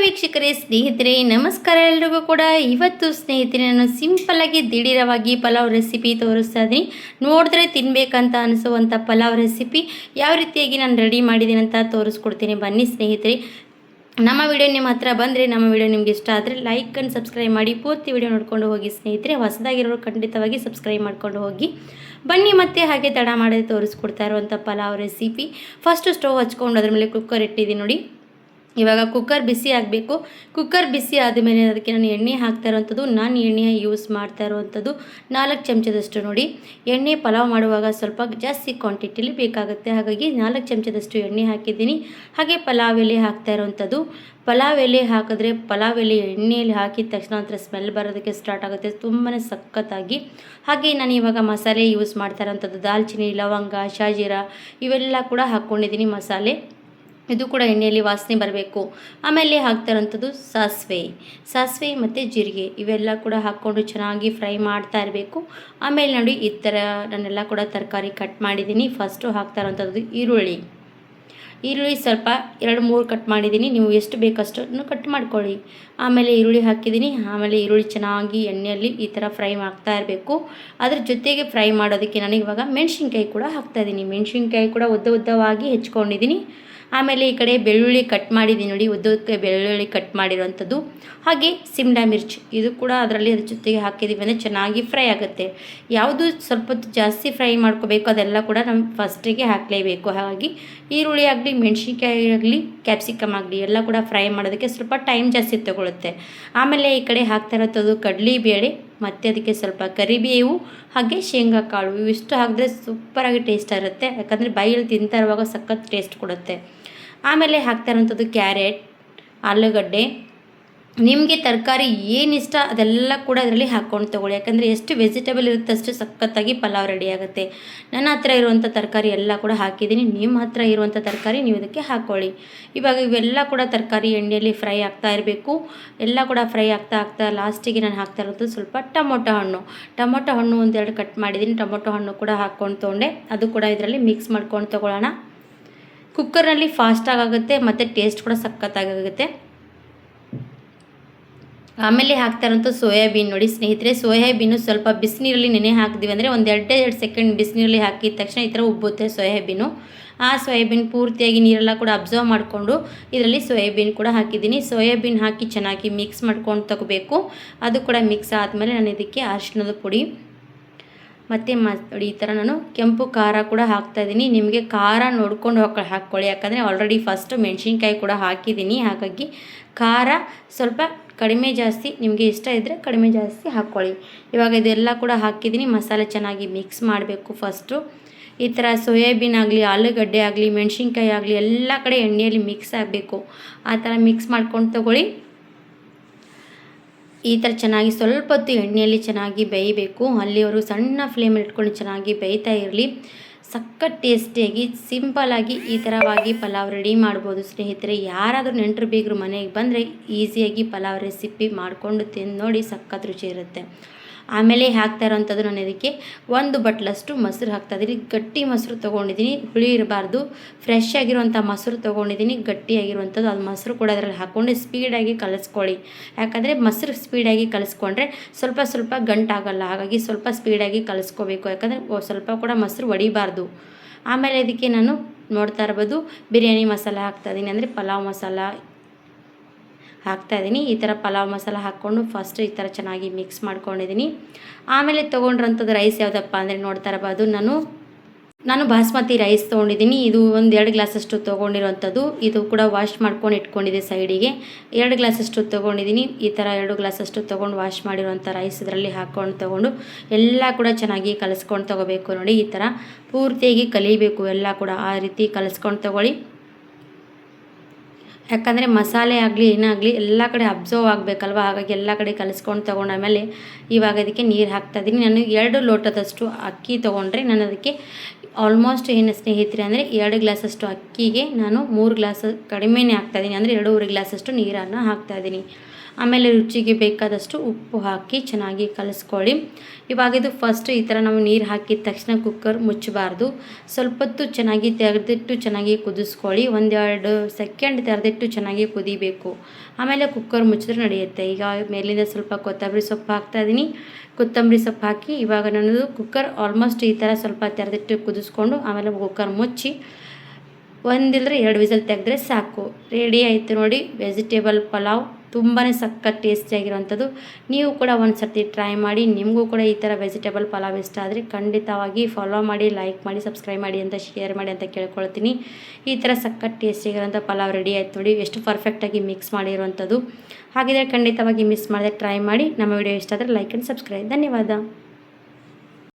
ವೀಕ್ಷಕರೇ, ಸ್ನೇಹಿತರೆ ನಮಸ್ಕಾರ. ಎಲ್ರಿಗೂ ಕೂಡ ಇವತ್ತು ಸ್ನೇಹಿತರೆ ನಾನು ಸಿಂಪಲ್ಲಾಗಿ ದಿಢೀರವಾಗಿ ಪಲಾವ್ ರೆಸಿಪಿ ತೋರಿಸ್ತಾ ಇದ್ದೀನಿ. ನೋಡಿದ್ರೆ ತಿನ್ನಬೇಕಂತ ಅನಿಸುವಂಥ ಪಲಾವ್ ರೆಸಿಪಿ ಯಾವ ರೀತಿಯಾಗಿ ನಾನು ರೆಡಿ ಮಾಡಿದ್ದೀನಿ ಅಂತ ತೋರಿಸ್ಕೊಡ್ತೀನಿ. ಬನ್ನಿ ಸ್ನೇಹಿತರೆ, ನಮ್ಮ ವಿಡಿಯೋ ನಿಮ್ಮ ಹತ್ರ ಬಂದರೆ, ನಮ್ಮ ವಿಡಿಯೋ ನಿಮ್ಗೆ ಇಷ್ಟ ಆದರೆ ಲೈಕ್ ಆ್ಯಂಡ್ ಸಬ್ಸ್ಕ್ರೈಬ್ ಮಾಡಿ ಪೂರ್ತಿ ವಿಡಿಯೋ ನೋಡ್ಕೊಂಡು ಹೋಗಿ ಸ್ನೇಹಿತರೆ. ಹೊಸದಾಗಿರೋರು ಖಂಡಿತವಾಗಿ ಸಬ್ಸ್ಕ್ರೈಬ್ ಮಾಡ್ಕೊಂಡು ಹೋಗಿ. ಬನ್ನಿ ಮತ್ತೆ ಹಾಗೆ ತಡ ಮಾಡದೆ ತೋರಿಸ್ಕೊಡ್ತಾ ಇರುವಂಥ ಪಲಾವ್ ರೆಸಿಪಿ. ಫಸ್ಟು ಸ್ಟವ್ ಹಚ್ಕೊಂಡು ಅದ್ರ ಮೇಲೆ ಕುಕ್ಕರ್ ಇಟ್ಟಿದ್ದೀನಿ ನೋಡಿ. ಇವಾಗ ಕುಕ್ಕರ್ ಬಿಸಿ ಆಗಬೇಕು. ಕುಕ್ಕರ್ ಬಿಸಿ ಆದಮೇಲೆ ಅದಕ್ಕೆ ನಾನು ಎಣ್ಣೆ ಹಾಕ್ತಾ ಇರೋವಂಥದ್ದು, ನಾನು ಎಣ್ಣೆ ಯೂಸ್ ಮಾಡ್ತಾ ಇರುವಂಥದ್ದು 4 ಚಮಚದಷ್ಟು ನೋಡಿ. ಎಣ್ಣೆ ಪಲಾವ್ ಮಾಡುವಾಗ ಸ್ವಲ್ಪ ಜಾಸ್ತಿ ಕ್ವಾಂಟಿಟಿಲಿ ಬೇಕಾಗುತ್ತೆ, ಹಾಗಾಗಿ 4 ಚಮಚದಷ್ಟು ಎಣ್ಣೆ ಹಾಕಿದ್ದೀನಿ. ಹಾಗೆ ಪಲಾವ್ ಎಲೆ ಹಾಕ್ತಾ ಇರೋವಂಥದ್ದು. ಪಲಾವ್ ಎಲೆ ಹಾಕಿದ್ರೆ ಪಲಾವ್ ಎಲೆ ಎಣ್ಣೆಯಲ್ಲಿ ಹಾಕಿದ ತಕ್ಷಣ ಒಂಥರ ಸ್ಮೆಲ್ ಬರೋದಕ್ಕೆ ಸ್ಟಾರ್ಟ್ ಆಗುತ್ತೆ, ತುಂಬಾ ಸಖತ್ತಾಗಿ. ಹಾಗೆ ನಾನು ಇವಾಗ ಮಸಾಲೆ ಯೂಸ್ ಮಾಡ್ತಾ ಇರೋವಂಥದ್ದು ದಾಲ್ಚಿನ್ನಿ, ಲವಂಗ, ಶಾಜೀರ ಇವೆಲ್ಲ ಕೂಡ ಹಾಕ್ಕೊಂಡಿದ್ದೀನಿ ಮಸಾಲೆ. ಇದು ಕೂಡ ಎಣ್ಣೆಯಲ್ಲಿ ವಾಸನೆ ಬರಬೇಕು. ಆಮೇಲೆ ಹಾಕ್ತಾ ಇರೋಂಥದ್ದು ಸಾಸಿವೆ ಮತ್ತು ಜೀರಿಗೆ ಇವೆಲ್ಲ ಕೂಡ ಹಾಕ್ಕೊಂಡು ಚೆನ್ನಾಗಿ ಫ್ರೈ ಮಾಡ್ತಾ ಇರಬೇಕು. ಆಮೇಲೆ ನೋಡಿ ಈ ಥರ ನಾನೆಲ್ಲ ಕೂಡ ತರಕಾರಿ ಕಟ್ ಮಾಡಿದ್ದೀನಿ. ಫಸ್ಟು ಹಾಕ್ತಾ ಇರೋಂಥದ್ದು ಈರುಳ್ಳಿ ಸ್ವಲ್ಪ 2-3 ಕಟ್ ಮಾಡಿದ್ದೀನಿ. ನೀವು ಎಷ್ಟು ಬೇಕಷ್ಟನ್ನು ಕಟ್ ಮಾಡ್ಕೊಳ್ಳಿ. ಆಮೇಲೆ ಈರುಳ್ಳಿ ಹಾಕಿದ್ದೀನಿ. ಆಮೇಲೆ ಈರುಳ್ಳಿ ಚೆನ್ನಾಗಿ ಎಣ್ಣೆಯಲ್ಲಿ ಈ ಥರ ಫ್ರೈ ಮಾಡ್ತಾ ಇರಬೇಕು. ಅದ್ರ ಜೊತೆಗೆ ಫ್ರೈ ಮಾಡೋದಕ್ಕೆ ನಾನು ಇವಾಗ ಮೆಣಸಿನ್ಕಾಯಿ ಕೂಡ ಹಾಕ್ತಾಯಿದ್ದೀನಿ. ಮೆಣಸಿನ್ಕಾಯಿ ಕೂಡ ಉದ್ದವಾಗಿ ಹೆಚ್ಕೊಂಡಿದ್ದೀನಿ. ಆಮೇಲೆ ಈ ಕಡೆ ಬೆಳ್ಳುಳ್ಳಿ ಕಟ್ ಮಾಡಿದ್ದೀನಿ ನೋಡಿ, ಉದ್ದಕ್ಕೆ ಬೆಳ್ಳುಳ್ಳಿ ಕಟ್ ಮಾಡಿರೋವಂಥದ್ದು. ಹಾಗೆ ಸಿಮ್ಲಾ ಮಿರ್ಚ್ ಇದು ಕೂಡ ಅದರ ಜೊತೆಗೆ ಹಾಕಿದ್ದೀವಿ ಅಂದರೆ ಚೆನ್ನಾಗಿ ಫ್ರೈ ಆಗುತ್ತೆ. ಯಾವುದು ಸ್ವಲ್ಪ ಹೊತ್ತು ಜಾಸ್ತಿ ಫ್ರೈ ಮಾಡ್ಕೋಬೇಕು ಅದೆಲ್ಲ ಕೂಡ ನಮ್ಮ ಫಸ್ಟಿಗೆ ಹಾಕಲೇಬೇಕು. ಹಾಗಾಗಿ ಈರುಳ್ಳಿ ಆಗಲಿ, ಮೆಣಸಿನ್ಕಾಯಿ ಆಗಲಿ, ಕ್ಯಾಪ್ಸಿಕಮ್ ಆಗಲಿ ಎಲ್ಲ ಕೂಡ ಫ್ರೈ ಮಾಡೋದಕ್ಕೆ ಸ್ವಲ್ಪ ಟೈಮ್ ಜಾಸ್ತಿ ತೊಗೊಳುತ್ತೆ. ಆಮೇಲೆ ಈ ಕಡೆ ಹಾಕ್ತಾ ಇರೋಂಥದ್ದು ಕಡಲೆಬೇಳೆ ಮತ್ತು ಅದಕ್ಕೆ ಸ್ವಲ್ಪ ಕರಿಬೇವು ಹಾಗೆ ಶೇಂಗಾ ಕಾಳು ಇವಿಷ್ಟು ಹಾಕಿದ್ರೆ ಸೂಪರಾಗಿ ಟೇಸ್ಟ್ ಇರುತ್ತೆ. ಯಾಕಂದರೆ ಬಾಯಲ್ಲಿ ತಿಂತಾ ಇರುವಾಗ ಸಖತ್ ಟೇಸ್ಟ್ ಕೊಡುತ್ತೆ. ಆಮೇಲೆ ಹಾಕ್ತಾ ಇರೋಂಥದ್ದು ಕ್ಯಾರೆಟ್, ಆಲೂಗಡ್ಡೆ, ನಿಮಗೆ ತರಕಾರಿ ಏನಿಷ್ಟ ಅದೆಲ್ಲ ಕೂಡ ಅದರಲ್ಲಿ ಹಾಕ್ಕೊಂಡು ತೊಗೊಳ್ಳಿ. ಯಾಕಂದರೆ ಎಷ್ಟು ವೆಜಿಟೇಬಲ್ ಇರುತ್ತೆ ಅಷ್ಟು ಸಖತ್ತಾಗಿ ಪಲಾವ್ ರೆಡಿ ಆಗುತ್ತೆ. ನನ್ನ ಹತ್ರ ಇರುವಂಥ ತರಕಾರಿ ಎಲ್ಲ ಕೂಡ ಹಾಕಿದ್ದೀನಿ. ನಿಮ್ಮ ಹತ್ರ ಇರುವಂಥ ತರಕಾರಿ ನೀವು ಇದಕ್ಕೆ ಹಾಕ್ಕೊಳ್ಳಿ. ಇವಾಗ ಇವೆಲ್ಲ ಕೂಡ ತರಕಾರಿ ಎಣ್ಣೆಯಲ್ಲಿ ಫ್ರೈ ಆಗ್ತಾ ಇರಬೇಕು. ಎಲ್ಲ ಕೂಡ ಫ್ರೈ ಆಗ್ತಾ ಲಾಸ್ಟಿಗೆ ನಾನು ಹಾಕ್ತಾ ಇರೋದು ಸ್ವಲ್ಪ ಟೊಮೊಟೊ ಹಣ್ಣು 1-2 ಕಟ್ ಮಾಡಿದ್ದೀನಿ. ಟೊಮೊಟೊ ಹಣ್ಣು ಕೂಡ ಹಾಕ್ಕೊಂಡು ತೊಗೊಂಡೆ. ಅದು ಕೂಡ ಇದರಲ್ಲಿ ಮಿಕ್ಸ್ ಮಾಡ್ಕೊಂಡು ತೊಗೊಳ್ಳೋಣ. ಕುಕ್ಕರ್ನಲ್ಲಿ ಫಾಸ್ಟಾಗಿ ಆಗುತ್ತೆ ಮತ್ತು ಟೇಸ್ಟ್ ಕೂಡ ಸಖತ್ತಾಗುತ್ತೆ. ಆಮೇಲೆ ಹಾಕ್ತಾ ಇರೋಂಥ ಸೋಯಾಬೀನ್ ನೋಡಿ ಸ್ನೇಹಿತರೆ. ಸೋಯಾಬೀನು ಸ್ವಲ್ಪ ಬಿಸಿನೀರಲ್ಲಿ ನೆನೆ ಹಾಕಿದ್ವಿ ಅಂದರೆ 1-2 ಸೆಕೆಂಡ್ ಬಿಸಿನೀರಲ್ಲಿ ಹಾಕಿದ ತಕ್ಷಣ ಈ ಥರ ಉಬ್ಬುತ್ತೆ ಸೋಯಾಬೀನು. ಆ ಸೋಯಾಬೀನ್ ಪೂರ್ತಿಯಾಗಿ ನೀರೆಲ್ಲ ಕೂಡ ಅಬ್ಸರ್ವ್ ಮಾಡಿಕೊಂಡು ಇದರಲ್ಲಿ ಸೋಯಾಬೀನ್ ಕೂಡ ಹಾಕಿದ್ದೀನಿ. ಸೋಯಾಬೀನ್ ಹಾಕಿ ಚೆನ್ನಾಗಿ ಮಿಕ್ಸ್ ಮಾಡ್ಕೊಂಡು ತಗೋಬೇಕು. ಅದು ಕೂಡ ಮಿಕ್ಸ್ ಆದಮೇಲೆ ನಾನು ಇದಕ್ಕೆ ಅರಿಶಿಣದ ಪುಡಿ ಮತ್ತು ನೋಡಿ ಈ ಥರ ನಾನು ಕೆಂಪು ಖಾರ ಕೂಡ ಹಾಕ್ತಾಯಿದ್ದೀನಿ. ನಿಮಗೆ ಖಾರ ನೋಡ್ಕೊಂಡು ಹಾಕ್ಕೊಳ್ಳಿ. ಯಾಕಂದರೆ ಆಲ್ರೆಡಿ ಫಸ್ಟು ಮೆಣಸಿನ್ಕಾಯಿ ಕೂಡ ಹಾಕಿದ್ದೀನಿ. ಹಾಗಾಗಿ ಖಾರ ಸ್ವಲ್ಪ ಕಡಿಮೆ ಜಾಸ್ತಿ ನಿಮಗೆ ಇಷ್ಟ ಇದ್ದರೆ ಕಡಿಮೆ ಜಾಸ್ತಿ ಹಾಕ್ಕೊಳ್ಳಿ. ಇವಾಗ ಇದೆಲ್ಲ ಕೂಡ ಹಾಕಿದ್ದೀನಿ. ಮಸಾಲೆ ಚೆನ್ನಾಗಿ ಮಿಕ್ಸ್ ಮಾಡಬೇಕು. ಫಸ್ಟು ಈ ಥರ ಸೋಯಾಬೀನ್ ಆಗಲಿ, ಆಲೂಗಡ್ಡೆ ಆಗಲಿ, ಮೆಣಸಿನ್ಕಾಯಿ ಆಗಲಿ ಎಲ್ಲ ಕಡೆ ಎಣ್ಣೆಯಲ್ಲಿ ಮಿಕ್ಸ್ ಆಗಬೇಕು. ಆ ಥರ ಮಿಕ್ಸ್ ಮಾಡ್ಕೊಂಡು ತೊಗೊಳ್ಳಿ. ಈ ಥರ ಚೆನ್ನಾಗಿ ಸ್ವಲ್ಪ ಹೊತ್ತು ಎಣ್ಣೆಯಲ್ಲಿ ಚೆನ್ನಾಗಿ ಬೇಯಬೇಕು. ಅಲ್ಲಿವರು ಸಣ್ಣ ಫ್ಲೇಮಲ್ಲಿ ಇಟ್ಕೊಂಡು ಚೆನ್ನಾಗಿ ಬೇಯ್ತಾ ಇರಲಿ. ಸಖತ್ ಟೇಸ್ಟಿಯಾಗಿ ಸಿಂಪಲ್ಲಾಗಿ ಈ ಥರವಾಗಿ ಪಲಾವ್ ರೆಡಿ ಮಾಡ್ಬೋದು ಸ್ನೇಹಿತರೆ. ಯಾರಾದರೂ ನೆಂಟರು ಬೀಗರು ಮನೆಗೆ ಬಂದರೆ ಈಸಿಯಾಗಿ ಪಲಾವ್ ರೆಸಿಪಿ ಮಾಡಿಕೊಂಡು ತಿಂದು ನೋಡಿ, ಸಖತ್ ರುಚಿ ಇರುತ್ತೆ. ಆಮೇಲೆ ಹಾಕ್ತಾ ಇರೋವಂಥದ್ದು ನಾನು ಇದಕ್ಕೆ 1 ಬಟ್ಲಷ್ಟು ಮೊಸರು ಹಾಕ್ತಾಯಿದ್ದೀನಿ. ಗಟ್ಟಿ ಮೊಸರು ತೊಗೊಂಡಿದ್ದೀನಿ, ಹುಳಿ ಇರಬಾರ್ದು. ಫ್ರೆಶ್ ಆಗಿರುವಂಥ ಮೊಸರು ತೊಗೊಂಡಿದ್ದೀನಿ, ಗಟ್ಟಿಯಾಗಿರುವಂಥದ್ದು. ಅದು ಮೊಸರು ಕೂಡ ಅದರಲ್ಲಿ ಹಾಕ್ಕೊಂಡು ಸ್ಪೀಡಾಗಿ ಕಲಿಸ್ಕೊಳ್ಳಿ. ಯಾಕಂದರೆ ಮೊಸರು ಸ್ಪೀಡಾಗಿ ಕಲಿಸ್ಕೊಂಡ್ರೆ ಸ್ವಲ್ಪ ಗಂಟಾಗಲ್ಲ. ಹಾಗಾಗಿ ಸ್ವಲ್ಪ ಸ್ಪೀಡಾಗಿ ಕಲಿಸ್ಕೋಬೇಕು. ಯಾಕಂದರೆ ಸ್ವಲ್ಪ ಕೂಡ ಮೊಸರು ಒಡಿಬಾರ್ದು. ಆಮೇಲೆ ಇದಕ್ಕೆ ನಾನು ನೋಡ್ತಾ ಇರ್ಬೋದು ಬಿರಿಯಾನಿ ಮಸಾಲ ಹಾಕ್ತಾಯಿದ್ದೀನಿ, ಅಂದರೆ ಪಲಾವ್ ಮಸಾಲ ಹಾಕ್ತಾಯಿದ್ದೀನಿ. ಈ ಥರ ಪಲಾವ್ ಮಸಾಲ ಹಾಕ್ಕೊಂಡು ಫಸ್ಟ್ ಈ ಥರ ಚೆನ್ನಾಗಿ ಮಿಕ್ಸ್ ಮಾಡ್ಕೊಂಡಿದ್ದೀನಿ. ಆಮೇಲೆ ತೊಗೊಂಡ್ರಂಥದ್ದು ರೈಸ್ ಯಾವುದಪ್ಪ ಅಂದರೆ ನೋಡ್ತಾ ಇರ್ಬೋದು ನಾನು ಬಾಸ್ಮತಿ ರೈಸ್ ತೊಗೊಂಡಿದ್ದೀನಿ. ಇದು 1-2 ಗ್ಲಾಸಷ್ಟು ತೊಗೊಂಡಿರೋವಂಥದ್ದು. ಇದು ಕೂಡ ವಾಶ್ ಮಾಡ್ಕೊಂಡು ಇಟ್ಕೊಂಡಿದ್ದೆ ಸೈಡಿಗೆ. 2 ಗ್ಲಾಸಷ್ಟು ತೊಗೊಂಡಿದ್ದೀನಿ. ಈ ಥರ 2 ಗ್ಲಾಸಷ್ಟು ತೊಗೊಂಡು ವಾಶ್ ಮಾಡಿರೋವಂಥ ರೈಸ್ ಇದರಲ್ಲಿ ಹಾಕ್ಕೊಂಡು ತೊಗೊಂಡು ಎಲ್ಲ ಕೂಡ ಚೆನ್ನಾಗಿ ಕಲಿಸ್ಕೊಂಡು ತೊಗೋಬೇಕು. ನೋಡಿ ಈ ಥರ ಪೂರ್ತಿಯಾಗಿ ಕಲಿಬೇಕು. ಎಲ್ಲ ಕೂಡ ಆ ರೀತಿ ಕಲಿಸ್ಕೊಂಡು ತೊಗೊಳ್ಳಿ. ಯಾಕಂದರೆ ಮಸಾಲೆ ಆಗಲಿ ಏನಾಗಲಿ ಎಲ್ಲ ಕಡೆ ಅಬ್ಸರ್ವ್ ಆಗಬೇಕಲ್ವ. ಹಾಗಾಗಿ ಎಲ್ಲ ಕಡೆ ಕಲಿಸ್ಕೊಂಡು ತೊಗೊಂಡಾಮೇಲೆ ಇವಾಗ ಅದಕ್ಕೆ ನೀರು ಹಾಕ್ತಾಯಿದ್ದೀನಿ. ನಾನು 2 ಲೋಟದಷ್ಟು ಅಕ್ಕಿ ತೊಗೊಂಡ್ರೆ ನಾನು ಅದಕ್ಕೆ ಆಲ್ಮೋಸ್ಟ್ ಏನು ಸ್ನೇಹಿತರೆ ಅಂದರೆ 2 ಗ್ಲಾಸಷ್ಟು ಅಕ್ಕಿಗೆ ನಾನು 3 ಗ್ಲಾಸ್ ಕಡಿಮೆನೇ ಹಾಕ್ತಾಯಿದ್ದೀನಿ, ಅಂದರೆ 2.5 ಗ್ಲಾಸಷ್ಟು ನೀರನ್ನು ಹಾಕ್ತಾಯಿದ್ದೀನಿ. ಆಮೇಲೆ ರುಚಿಗೆ ಬೇಕಾದಷ್ಟು ಉಪ್ಪು ಹಾಕಿ ಚೆನ್ನಾಗಿ ಕಲಿಸ್ಕೊಳ್ಳಿ. ಇವಾಗ ಇದು ಫಸ್ಟ್ ಈ ಥರ ನಾವು ನೀರು ಹಾಕಿದ ತಕ್ಷಣ ಕುಕ್ಕರ್ ಮುಚ್ಚಬಾರ್ದು. ಸ್ವಲ್ಪ ಹೊತ್ತು ಚೆನ್ನಾಗಿ ತೆರೆದಿಟ್ಟು ಚೆನ್ನಾಗಿ ಕುದಿಸ್ಕೊಳ್ಳಿ. 1-2 ಸೆಕೆಂಡ್ ತೆರೆದಿಟ್ಟು ಚೆನ್ನಾಗಿ ಕುದಿಬೇಕು. ಆಮೇಲೆ ಕುಕ್ಕರ್ ಮುಚ್ಚಿದ್ರೆ ನಡೆಯುತ್ತೆ. ಈಗ ಮೇಲಿಂದ ಸ್ವಲ್ಪ ಕೊತ್ತಂಬರಿ ಸೊಪ್ಪು ಹಾಕ್ತಾಯಿದ್ದೀನಿ. ಕೊತ್ತಂಬರಿ ಸೊಪ್ಪು ಹಾಕಿ ಇವಾಗ ನನ್ನದು ಕುಕ್ಕರ್ ಆಲ್ಮೋಸ್ಟ್ ಈ ಥರ ಸ್ವಲ್ಪ ತೆರೆದಿಟ್ಟು ಕುದಿಸ್ಕೊಂಡು ಆಮೇಲೆ ಕುಕ್ಕರ್ ಮುಚ್ಚಿ ಒಂದಿಲ್ಲದ್ರೆ 2 ವಿಸಲ್ ತೆಗೆದ್ರೆ ಸಾಕು. ರೆಡಿ ಆಯಿತು ನೋಡಿ ವೆಜಿಟೇಬಲ್ ಪಲಾವ್. ತುಂಬಾ ಸಖತ್ ಟೇಸ್ಟಿಯಾಗಿರೋವಂಥದ್ದು. ನೀವು ಕೂಡ ಒಂದು ಸರ್ತಿ ಟ್ರೈ ಮಾಡಿ. ನಿಮಗೂ ಕೂಡ ಈ ಥರ ವೆಜಿಟೇಬಲ್ ಪಲಾವ್ ಇಷ್ಟ ಆದರೆ ಖಂಡಿತವಾಗಿ ಫಾಲೋ ಮಾಡಿ, ಲೈಕ್ ಮಾಡಿ, ಸಬ್ಸ್ಕ್ರೈಬ್ ಮಾಡಿ ಅಂತ ಶೇರ್ ಮಾಡಿ ಅಂತ ಕೇಳ್ಕೊಳ್ತೀನಿ. ಈ ಥರ ಸಖತ್ ಟೇಸ್ಟಿಯಾಗಿರೋಂಥ ಪಲಾವ್ ರೆಡಿ ಆಯ್ತು ನೋಡಿ. ಎಷ್ಟು ಪರ್ಫೆಕ್ಟಾಗಿ ಮಿಕ್ಸ್ ಮಾಡಿರುವಂಥದ್ದು. ಹಾಗಿದ್ರೆ ಖಂಡಿತವಾಗಿ ಮಿಸ್ ಮಾಡದೆ ಟ್ರೈ ಮಾಡಿ. ನಮ್ಮ ವಿಡಿಯೋ ಇಷ್ಟ ಆದರೆ ಲೈಕ್ ಆ್ಯಂಡ್ ಸಬ್ಸ್ಕ್ರೈಬ್. ಧನ್ಯವಾದ.